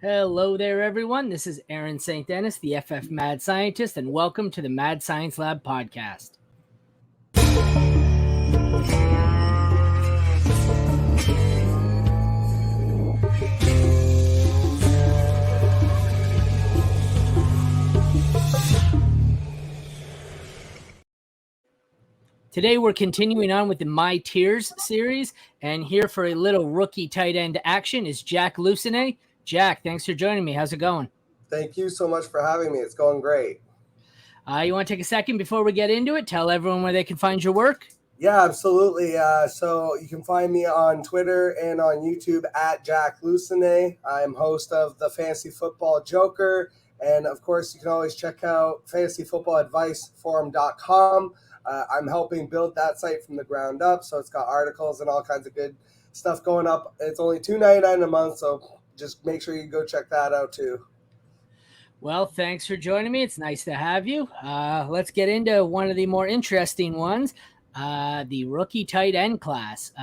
Hello there, everyone. This is Aaron St. Dennis, the FF Mad Scientist, and welcome to the Mad Science Lab podcast. Today, we're continuing on with the My Tiers series, and here for a little rookie tight end action is Jack Lucenay. Jack, thanks for joining me. How's it going? Thank you so much for having me. It's going great. You want to take a second before we get into it? Tell everyone where they can find your work. Yeah, absolutely. So you can find me on Twitter and on YouTube at Jack Lucenay. I'm host of the Fantasy Football Joker. And of course, you can always check out fantasyfootballadviceforum.com. I'm helping build that site from the ground up. So it's got articles and all kinds of good stuff going up. It's only $2.99 a month. So just make sure you go check that out too. Well, thanks for joining me. It's nice to have you. Let's get into one of the more interesting ones, the rookie tight end class.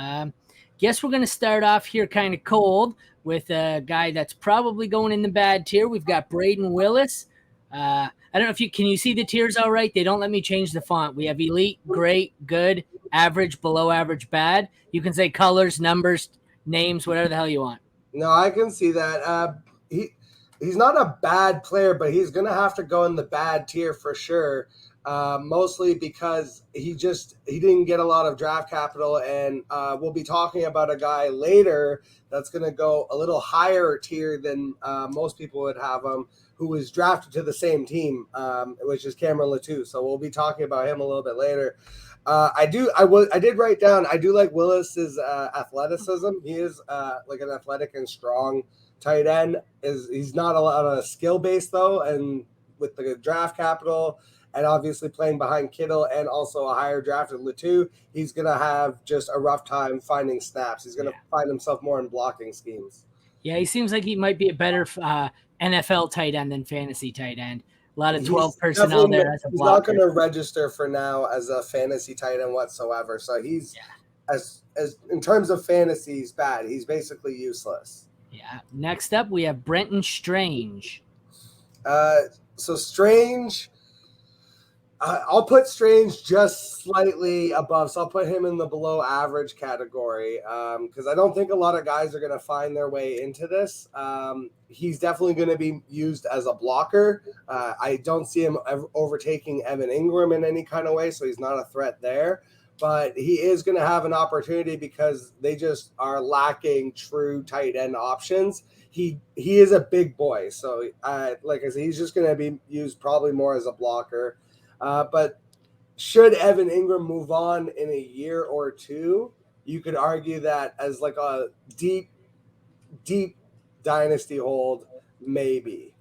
Guess we're going to start off here kind of cold with a guy that's probably going in the bad tier. We've got Braden Willis. I don't know if you can see the tiers all right. They don't let me change the font. We have elite, great, good, average, below average, bad. You can say colors, numbers, names, whatever the hell you want. No, I can see that. He's not a bad player, but he's going to have to go in the bad tier for sure, mostly because he didn't get a lot of draft capital, and we'll be talking about a guy later that's going to go a little higher tier than most people would have him, who was drafted to the same team, which is Cameron Latou. So we'll be talking about him a little bit later. I did write down, I do like Willis's athleticism. He is like an athletic and strong tight end. He's not a lot of skill base though, and with the draft capital and obviously playing behind Kittle and also a higher drafted Latou, he's gonna have just a rough time finding snaps. He's gonna find himself more in blocking schemes. Yeah, he seems like he might be a better NFL tight end than fantasy tight end. A lot of 12 personnel there as a He's blocker. not going to register for now as a fantasy tight end whatsoever. So he's as in terms of fantasy, he's bad. He's basically useless. Yeah. Next up, we have Brenton Strange. So Strange, I'll put Strange just slightly above. So I'll put him in the below average category because I don't think a lot of guys are going to find their way into this. He's definitely going to be used as a blocker. I don't see him overtaking Evan Ingram in any kind of way, so he's not a threat there. But he is going to have an opportunity because they just are lacking true tight end options. He is a big boy, so like I said, he's just going to be used probably more as a blocker. But should Evan Ingram move on in a year or two, you could argue that as like a deep dynasty hold, maybe.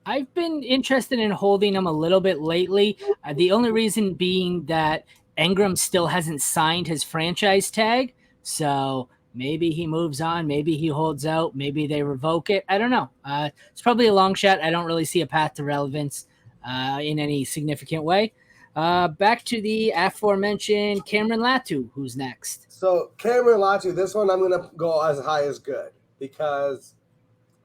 I've been interested in holding him a little bit lately. The only reason being that Ingram still hasn't signed his franchise tag. So maybe he moves on. Maybe he holds out. Maybe they revoke it. I don't know. It's probably a long shot. I don't really see a path to relevance in any significant way. Back to the aforementioned Cameron Latou, who's next. So Cameron Latou, this one I'm going to go as high as good because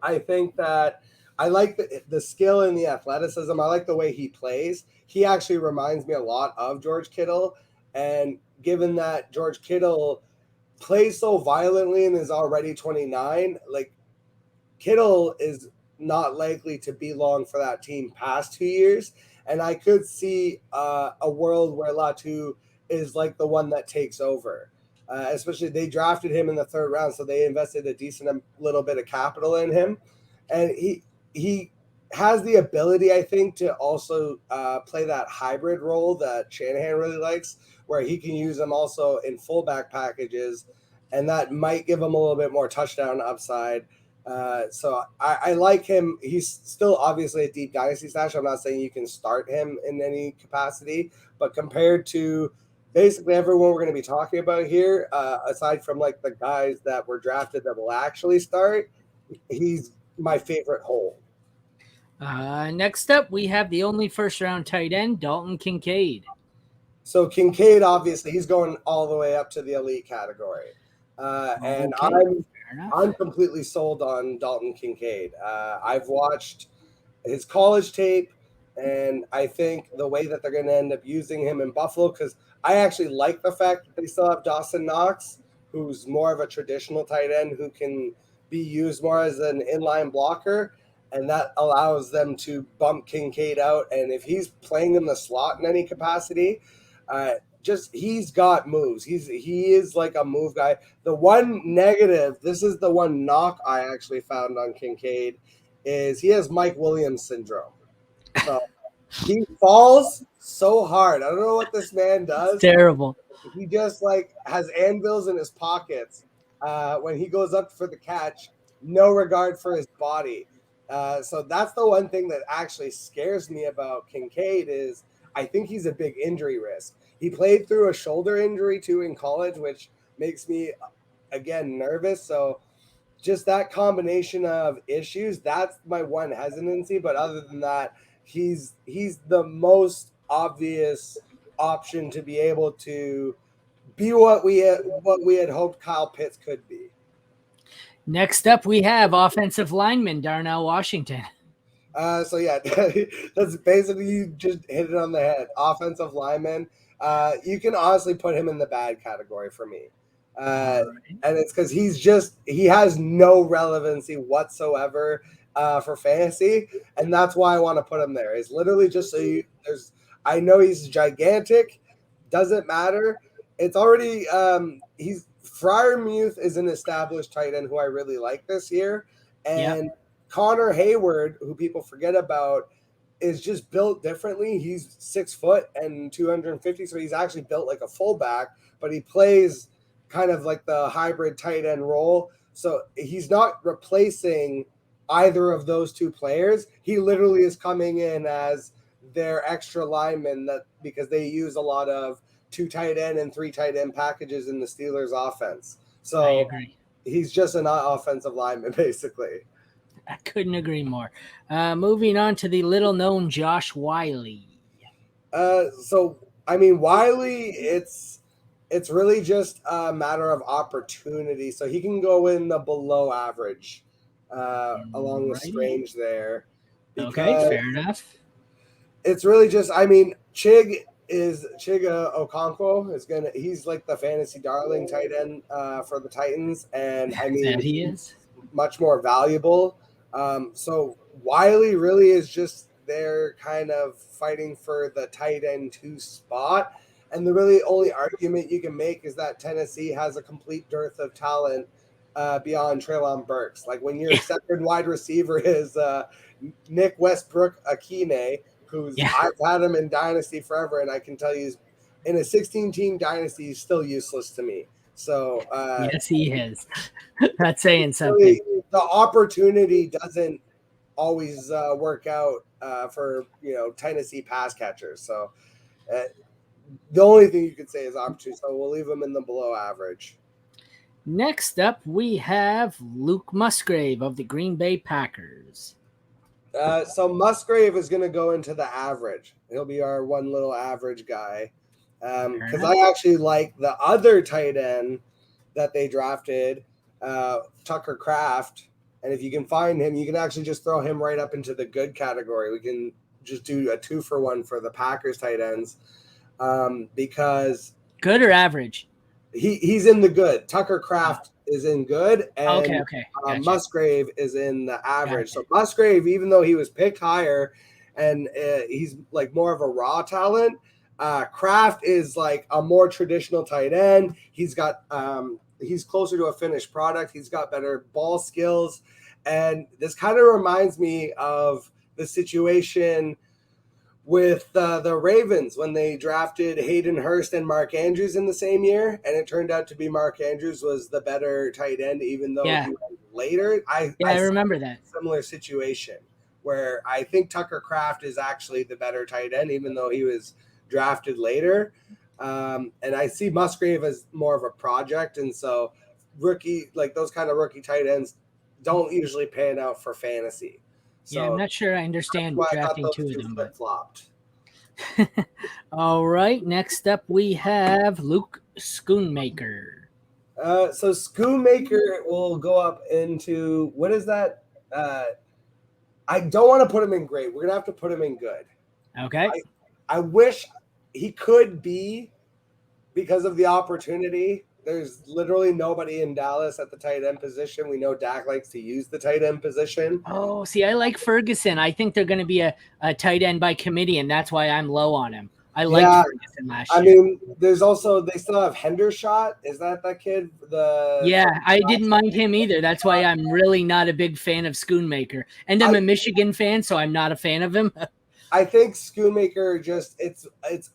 I think that I like the skill and the athleticism. I like the way he plays. He actually reminds me a lot of George Kittle. And given that George Kittle plays so violently and is already 29, like Kittle is not likely to be long for that team past 2 years. And I could see a world where Latou is like the one that takes over. Especially they drafted him in the third round, so they invested a decent little bit of capital in him. And he has the ability, I think, to also play that hybrid role that Shanahan really likes, where he can use him also in fullback packages, and that might give him a little bit more touchdown upside. So I like him. He's still obviously a deep dynasty stash. I'm not saying you can start him in any capacity, but compared to basically everyone we're going to be talking about here, aside from like the guys that were drafted that will actually start, he's my favorite hold. Next up, we have the only first-round tight end, Dalton Kincaid. So Kincaid, obviously, he's going all the way up to the elite category. And Okay. enough. I'm completely sold on Dalton Kincaid. I've watched his college tape, and I think the way that they're going to end up using him in Buffalo, because I actually like the fact that they still have Dawson Knox, who's more of a traditional tight end who can be used more as an inline blocker, and that allows them to bump Kincaid out. And if he's playing in the slot in any capacity, just he's got moves. He is like a move guy. The one negative, this is the one knock I actually found on Kincaid, is he has Mike Williams syndrome. So he falls so hard. I don't know what this man does. It's terrible. He just like has anvils in his pockets when he goes up for the catch. No regard for his body. So that's the one thing that actually scares me about Kincaid is I think he's a big injury risk. He played through a shoulder injury too in college, which makes me again nervous. So just that combination of issues, that's my one hesitancy. But other than that, he's the most obvious option to be able to be what we had hoped Kyle Pitts could be. Next up, we have offensive lineman Darnell Washington. So yeah, that's basically, you just hit it on the head. Offensive lineman. You can honestly put him in the bad category for me. And it's because he has no relevancy whatsoever for fantasy, and that's why I want to put him there. It's literally just so I know he's gigantic, doesn't matter. It's already Freiermuth is an established tight end who I really like this year, and Connor Hayward, who people forget about, is just built differently. He's 6 foot and 250, so he's actually built like a fullback, but he plays kind of like the hybrid tight end role. So he's not replacing either of those two players. He literally is coming in as their extra lineman because they use a lot of 2 tight end and 3 tight end packages in the Steelers offense. So I agree. He's just an offensive lineman basically. I couldn't agree more. Moving on to the little known Josh Wiley. So I mean, Wiley, it's really just a matter of opportunity. So he can go in the below average along with Strange there. Okay, fair enough. It's really just, I mean, Chiga Okonkwo he's like the fantasy darling tight end for the Titans. And I mean, he is much more valuable. So Wiley really is just there kind of fighting for the tight end 2 spot. And the really only argument you can make is that Tennessee has a complete dearth of talent beyond Treylon Burks. Like when your second wide receiver is Nick Westbrook-Akine, who's I've had him in Dynasty forever, and I can tell you in a 16-team Dynasty, he's still useless to me. So yes, he is. That's saying something. The opportunity doesn't always work out for Tennessee pass catchers. So the only thing you could say is opportunity. So we'll leave him in the below average. Next up, we have Luke Musgrave of the Green Bay Packers. So Musgrave is going to go into the average. He'll be our one little average guy. Because I actually like the other tight end that they drafted, Tucker Kraft. And if you can find him, you can actually just throw him right up into the good category. We can just do a 2-for-1 for the Packers tight ends. Because good or average? He's in the good. Tucker Kraft is in good, and okay. Gotcha. Musgrave is in the average. Gotcha. So Musgrave, even though he was picked higher, and he's like more of a raw talent, Kraft is like a more traditional tight end. He's got he's closer to a finished product. He's got better ball skills, and this kind of reminds me of the situation with the Ravens when they drafted Hayden Hurst and Mark Andrews in the same year, and it turned out to be Mark Andrews was the better tight end, even though he went later. I remember that. Similar situation where I think Tucker Kraft is actually the better tight end, even though he was drafted later. And I see Musgrave as more of a project, and so those kind of rookie tight ends don't usually pan out for fantasy. So I'm not sure I understand drafting 2 of them. Flopped. All right. Next up, we have Luke Schoonmaker. So Schoonmaker will go up into what is that? I don't want to put him in great. We're gonna have to put him in good. Okay. I wish he could be because of the opportunity. There's literally nobody in Dallas at the tight end position. We know Dak likes to use the tight end position. Oh, see, I like Ferguson. I think they're going to be a tight end by committee, and that's why I'm low on him. I liked Yeah, Ferguson last I year. mean, there's also they still have Hendershot. Is that kid? The Yeah, I didn't mind him either. That's why I'm really not a big fan of Schoonmaker. And I'm I a Michigan fan, so I'm not a fan of him. I think Schoonmaker just it's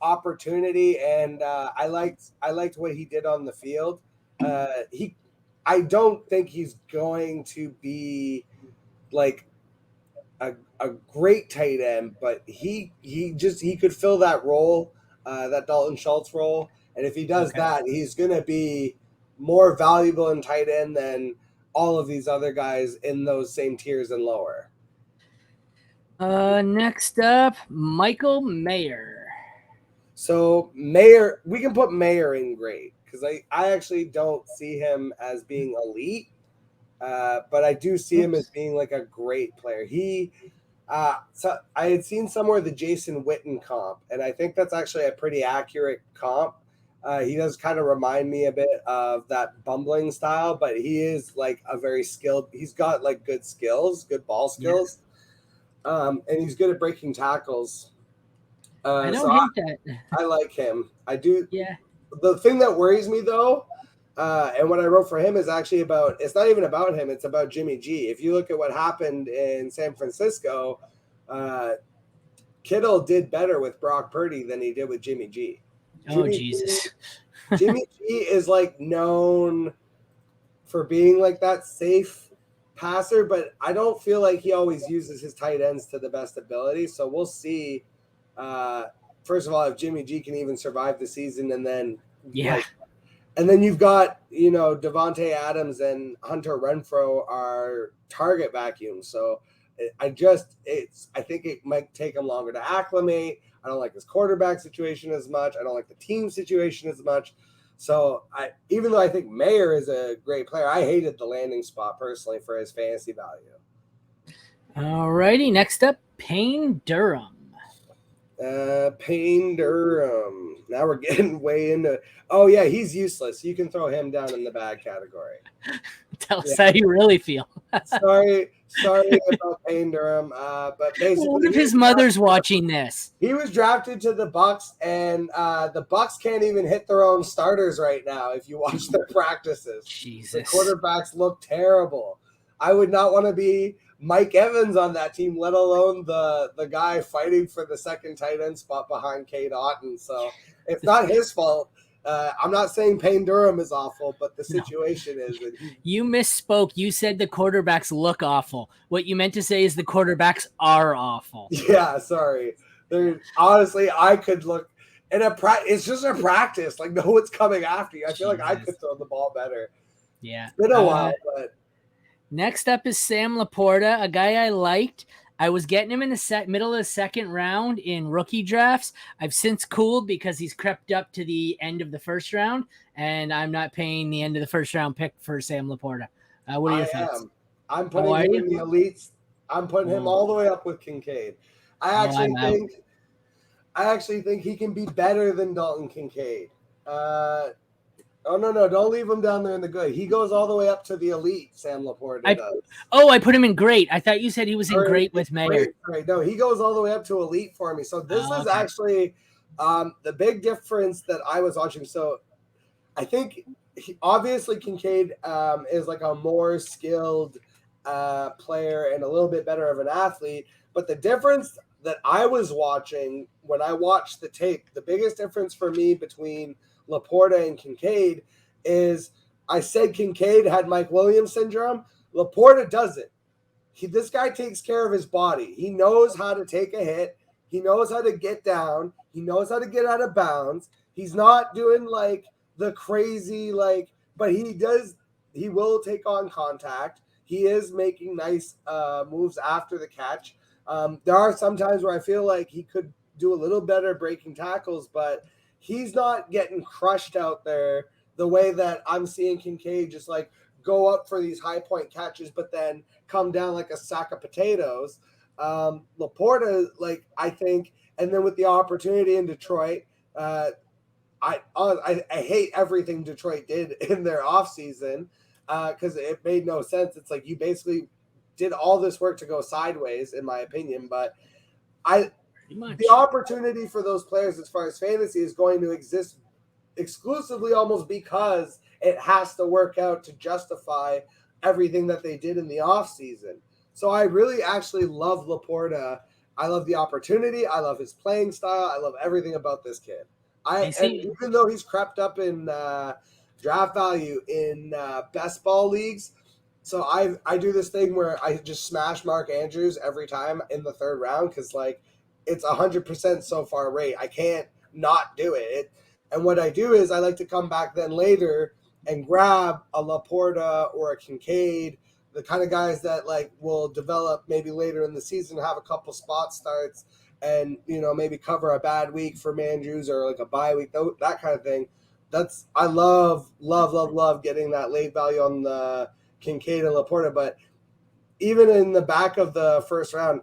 opportunity, and I liked what he did on the field. He I don't think he's going to be like a great tight end, but he could fill that role, that Dalton Schultz role, and if he does Okay. that, he's gonna be more valuable in tight end than all of these other guys in those same tiers and lower. Next up, Michael Mayer. So Mayer, we can put Mayer in great because I actually don't see him as being elite, but I do see him as Oops. being like a great player. So I had seen somewhere the Jason Witten comp, and I think that's actually a pretty accurate comp. He does kind of remind me a bit of that bumbling style, but he is like a very skilled. He's got like good skills, good ball Yeah, skills, and he's good at breaking tackles. I So don't hate that. I like him. I do. Yeah. The thing that worries me though, and what I wrote for him is actually about. It's not even about him. It's about Jimmy G. If you look at what happened in San Francisco, uh, Kittle did better with Brock Purdy than he did with Jimmy G. Oh, Jimmy G. Jesus. Jimmy G is like known for being like that safe passer, but I don't feel like he always uses his tight ends to the best ability. So we'll see. Uh, First of all, if Jimmy G can even survive the season, and then Yeah. like, and then you've got Devonte Adams and Hunter Renfro are target vacuums. So I think it might take him longer to acclimate. I don't like his quarterback situation as much. I don't like the team situation as much. So even though I think Mayer is a great player, I hated the landing spot personally for his fantasy value. Alrighty. Next up, Payne Durham. Payne Durham. Now we're getting way into. Oh yeah, he's useless. You can throw him down in the bad category. Tell us Yeah. how you really feel. Sorry about Payne Durham. But Well, what basically, if his mother's watching this? he was drafted to the Bucks, and the Bucks can't even hit their own starters right now. If you watch their practices, the Jesus. quarterbacks look terrible. I would not want to be Mike Evans on that team, let alone the guy fighting for the second tight end spot behind Kate Otten. So it's not his fault. I'm not saying Payne Durham is awful, but the No. situation is that he. You misspoke. You said the quarterbacks look awful. What you meant to say is the quarterbacks are awful. Yeah, sorry. There, honestly, I could look in a It's just a practice. Like no one's coming after you. I feel like I Jesus. could throw the ball better. Yeah. It's been a while, but Next up is Sam Laporta, a guy I liked. I was getting him in the middle of the second round in rookie drafts. I've since cooled because he's crept up to the end of the first round, and I'm not paying the end of the first round pick for Sam Laporta. What are your I thoughts? am. I'm How putting are him you? in the elites. I'm putting him Oh, all the way up with Kincaid. I oh, actually I'm out. think I actually think he can be better than Dalton Kincaid. Oh no, don't leave him down there in the good. He goes all the way up to the elite. Sam Laporta I does. I put him in great. I thought you said he was in Or great with Mayer. great, right? No, he goes all the way up to elite for me. So this Oh, is okay. actually the big difference that I was watching. So I think obviously Kincaid is like a more skilled player and a little bit better of an athlete. But the difference that I was watching when I watched the tape, the biggest difference for me between Laporta and Kincaid is I said Kincaid had Mike Williams syndrome. Laporta doesn't. This guy takes care of his body. He knows how to take a hit. He knows how to get down. He knows how to get out of bounds. He's not doing like the crazy but he does. He will take on contact. He is making nice moves after the catch. There are some times where I feel like he could do a little better breaking tackles, but he's not getting crushed out there the way that I'm seeing Kincaid just like go up for these high point catches, but then come down like a sack of potatoes. Laporta, like I think, and then with the opportunity in Detroit, I hate everything Detroit did in their offseason because it made no sense. It's like you basically did all this work to go sideways, in my opinion. But the opportunity for those players as far as fantasy is going to exist exclusively almost because it has to work out to justify everything that they did in the offseason. So I really actually love Laporta. I love the opportunity. I love his playing style. I love everything about this kid. And even though he's crept up in draft value in best ball leagues, so I do this thing where I just smash Mark Andrews every time in the third round because like it's 100% so far rate. I can't not do it. And what I do is I like to come back then later and grab a Laporta or a Kincaid, the kind of guys that like will develop maybe later in the season, have a couple spot starts, and maybe cover a bad week for Andrews or like a bye week, that kind of thing. I love getting that late value on the Kincaid and Laporta. But even in the back of the first round,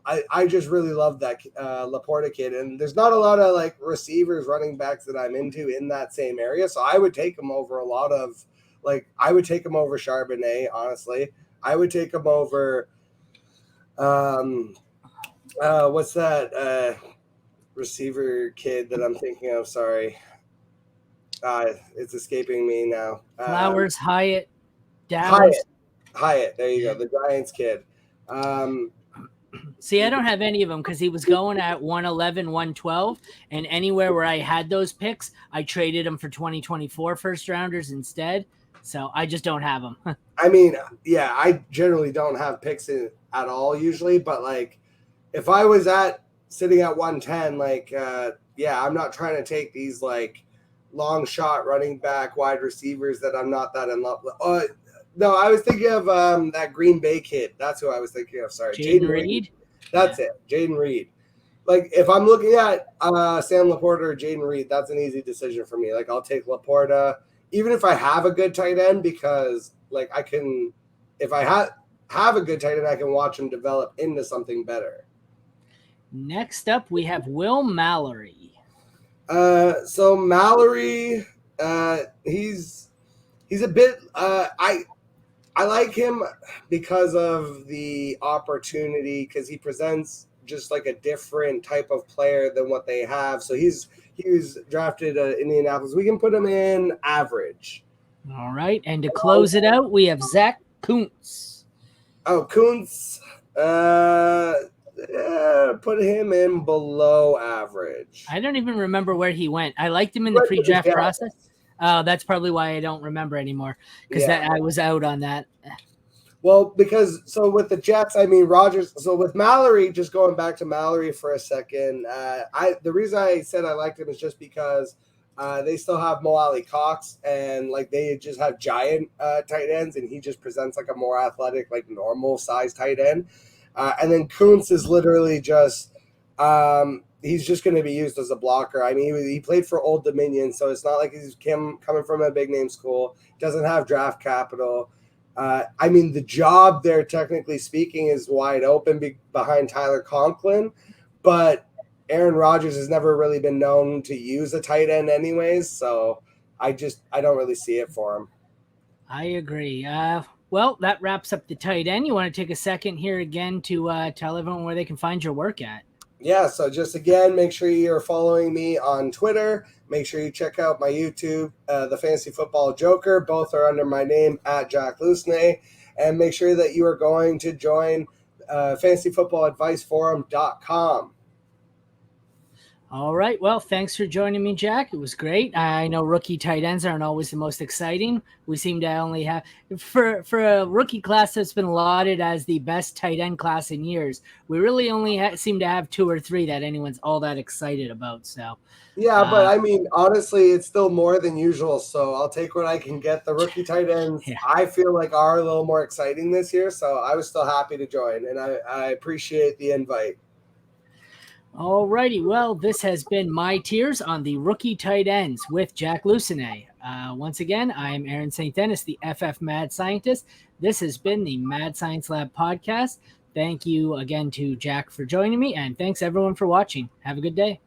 I just really love that Laporta kid. And there's not a lot of like receivers, running backs that I'm into in that same area. So I would take him over I would take him over Charbonnet, honestly. I would take him over what's that receiver kid that I'm thinking of? Sorry. It's escaping me now. Flowers, Hyatt, Dallas. Hyatt. There you go. The Giants kid. See, I don't have any of them because he was going at 111, 112, and anywhere where I had those picks, I traded them for 2024 first rounders instead. So I just don't have them. I mean, yeah, I generally don't have picks at all usually, but like if I was sitting at 110, like I'm not trying to take these like long shot running back wide receivers that I'm not that in love with. No, I was thinking of that Green Bay kid. That's who I was thinking of. Sorry, Jaden Reed. That's it, Jaden Reed. Like if I'm looking at Sam Laporta or Jaden Reed, that's an easy decision for me. Like I'll take Laporta, even if I have a good tight end, because like I can, if I have a good tight end, I can watch him develop into something better. Next up, we have Will Mallory. So Mallory, he's a bit. I like him because of the opportunity, because he presents just like a different type of player than what they have. So he was drafted Indianapolis. We can put him in average. All right, and to close it out, we have Zach Kuntz. Oh, Kuntz. Put him in below average. I don't even remember where he went. I liked him in the pre-draft process. Oh, that's probably why I don't remember anymore, because I was out on that. Well, so with the Jets, I mean Rodgers. So with Mallory, just going back to Mallory for a second, the reason I said I liked him is just because they still have Mo Alley Cox, and like they just have giant tight ends, and he just presents like a more athletic, like normal size tight end. And then Kuntz is literally just he's just going to be used as a blocker. I mean, he played for Old Dominion, so it's not like he's coming from a big name school. Doesn't have draft capital. I mean, the job there, technically speaking, is wide open behind Tyler Conklin, but Aaron Rodgers has never really been known to use a tight end anyways, so I don't really see it for him. I agree. Well, that wraps up the tight end. You want to take a second here again to tell everyone where they can find your work at? Yeah, so just again, make sure you're following me on Twitter. Make sure you check out my YouTube, The Fantasy Football Joker. Both are under my name, at Jack Lucenay. And make sure that you are going to join fantasyfootballadviceforum.com. All right. Well, thanks for joining me, Jack. It was great. I know rookie tight ends aren't always the most exciting. We seem to only have, for a rookie class that's been lauded as the best tight end class in years, we really only seem to have 2 or 3 that anyone's all that excited about. So, yeah, but I mean, honestly, it's still more than usual. So I'll take what I can get. The rookie tight ends, I feel like are a little more exciting this year. So I was still happy to join, and I appreciate the invite. Alrighty, well, this has been my tiers on the rookie tight ends with Jack Lucenay. Once again, I am Aaron St. Dennis, the FF Mad Scientist. This has been the Mad Science Lab podcast. Thank you again to Jack for joining me, and thanks everyone for watching. Have a good day.